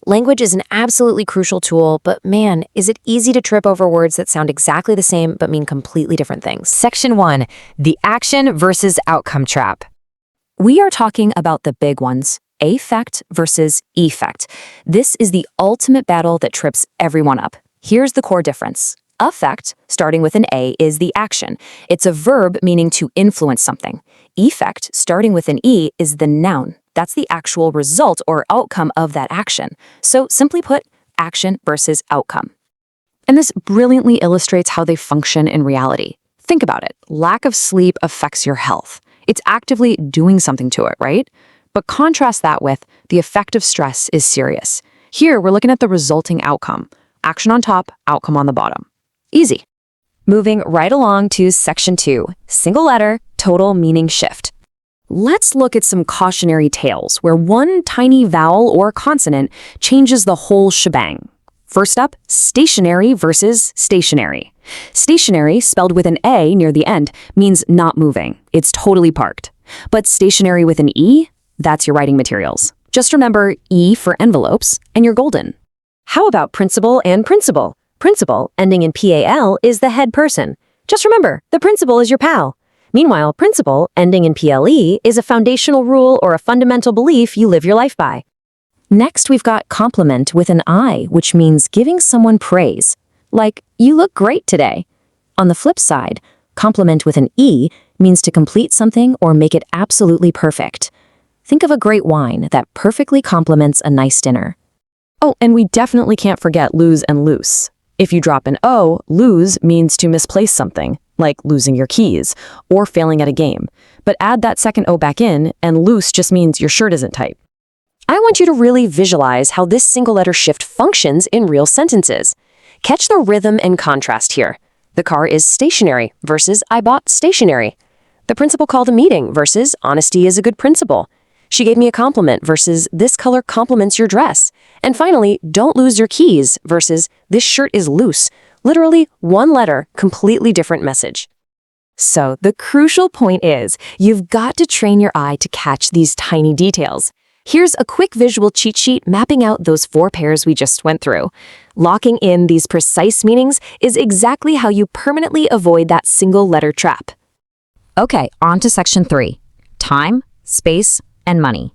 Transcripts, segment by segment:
Language is an absolutely crucial tool, but man, is it easy to trip over words that sound exactly the same but mean completely different things. Section 1. The action versus outcome trap. We are talking about the big ones, affect versus effect. This is the ultimate battle that trips everyone up. Here's the core difference. Affect, starting with an A, is the action. It's a verb meaning to influence something. Effect, starting with an E, is the noun. That's the actual result or outcome of that action. So simply put, action versus outcome. And this brilliantly illustrates how they function in reality. Think about it. Lack of sleep affects your health. It's actively doing something to it, right? But contrast that with the effect of stress is serious. Here, we're looking at the resulting outcome. Action on top, outcome on the bottom. Easy. Moving right along to Section 2. Single letter, total meaning shift. Let's look at some cautionary tales where one tiny vowel or consonant changes the whole shebang. First up, stationary versus stationary. Stationary, spelled with an A near the end, means not moving. It's totally parked. But stationary with an E, that's your writing materials. Just remember E for envelopes, and you're golden. How about principal and principal? Principal, ending in PAL, is the head person. Just remember, the principal is your pal. Meanwhile, principle, ending in PLE, is a foundational rule or a fundamental belief you live your life by. Next, we've got compliment with an I, which means giving someone praise. Like, you look great today. On the flip side, compliment with an E means to complete something or make it absolutely perfect. Think of a great wine that perfectly complements a nice dinner. Oh, and we definitely can't forget lose and loose. If you drop an O, lose means to misplace something, like losing your keys, or failing at a game. But add that second O back in, and loose just means your shirt isn't tight. I want you to really visualize how this single letter shift functions in real sentences. Catch the rhythm and contrast here. The car is stationary versus I bought stationery. The principal called a meeting versus honesty is a good principle. She gave me a compliment versus this color complements your dress. And finally, don't lose your keys versus this shirt is loose. Literally one letter, completely different message. So the crucial point is you've got to train your eye to catch these tiny details. Here's a quick visual cheat sheet mapping out those 4 pairs we just went through. Locking in these precise meanings is exactly how you permanently avoid that single letter trap. Okay, on to Section 3. Time, space, and money.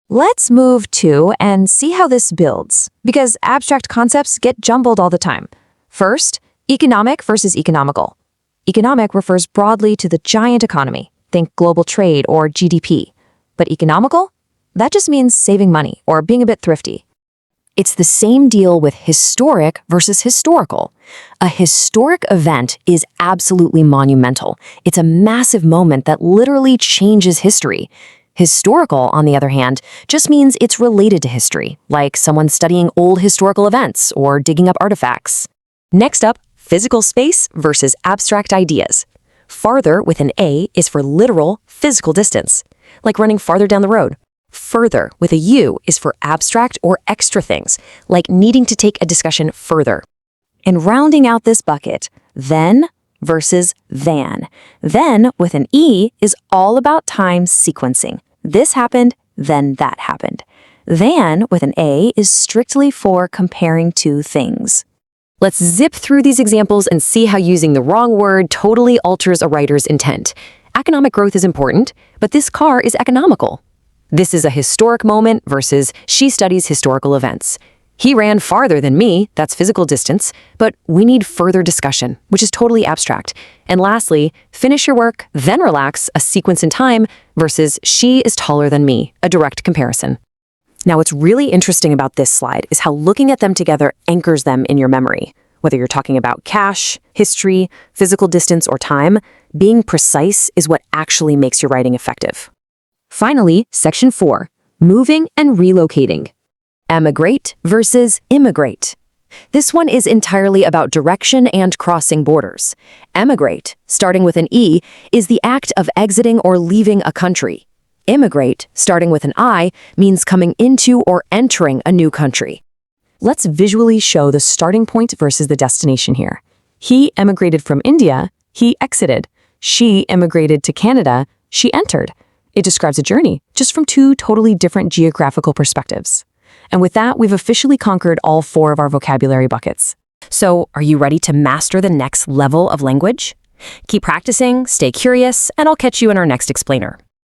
Let's move to and see how this builds, because abstract concepts get jumbled all the time. First, economic versus economical. Economic refers broadly to the giant economy. Think global trade or GDP. But economical? That just means saving money or being a bit thrifty. It's the same deal with historic versus historical. A historic event is absolutely monumental. It's a massive moment that literally changes history. Historical, on the other hand, just means it's related to history, like someone studying old historical events or digging up artifacts. Next up, physical space versus abstract ideas. Farther with an A is for literal, physical distance, like running farther down the road. Further with a U is for abstract or extra things, like needing to take a discussion further. And rounding out this bucket, then versus than. Then with an E is all about time sequencing. This happened, then that happened. Than with an A is strictly for comparing two things. Let's zip through these examples and see how using the wrong word totally alters a writer's intent. Economic growth is important, but this car is economical. This is a historic moment versus she studies historical events. He ran farther than me, that's physical distance, but we need further discussion, which is totally abstract. And lastly, finish your work, then relax, a sequence in time, versus she is taller than me, a direct comparison. Now, what's really interesting about this slide is how looking at them together anchors them in your memory. Whether you're talking about cash, history, physical distance, or time, being precise is what actually makes your writing effective. Finally, Section 4, moving and relocating. Emigrate versus immigrate. This one is entirely about direction and crossing borders. Emigrate, starting with an E, is the act of exiting or leaving a country. Immigrate, starting with an I, means coming into or entering a new country. Let's visually show the starting point versus the destination here. He emigrated from India, he exited. She immigrated to Canada, she entered. It describes a journey, just from two totally different geographical perspectives. And with that, we've officially conquered all 4 of our vocabulary buckets. So, are you ready to master the next level of language? Keep practicing, stay curious, and I'll catch you in our next explainer.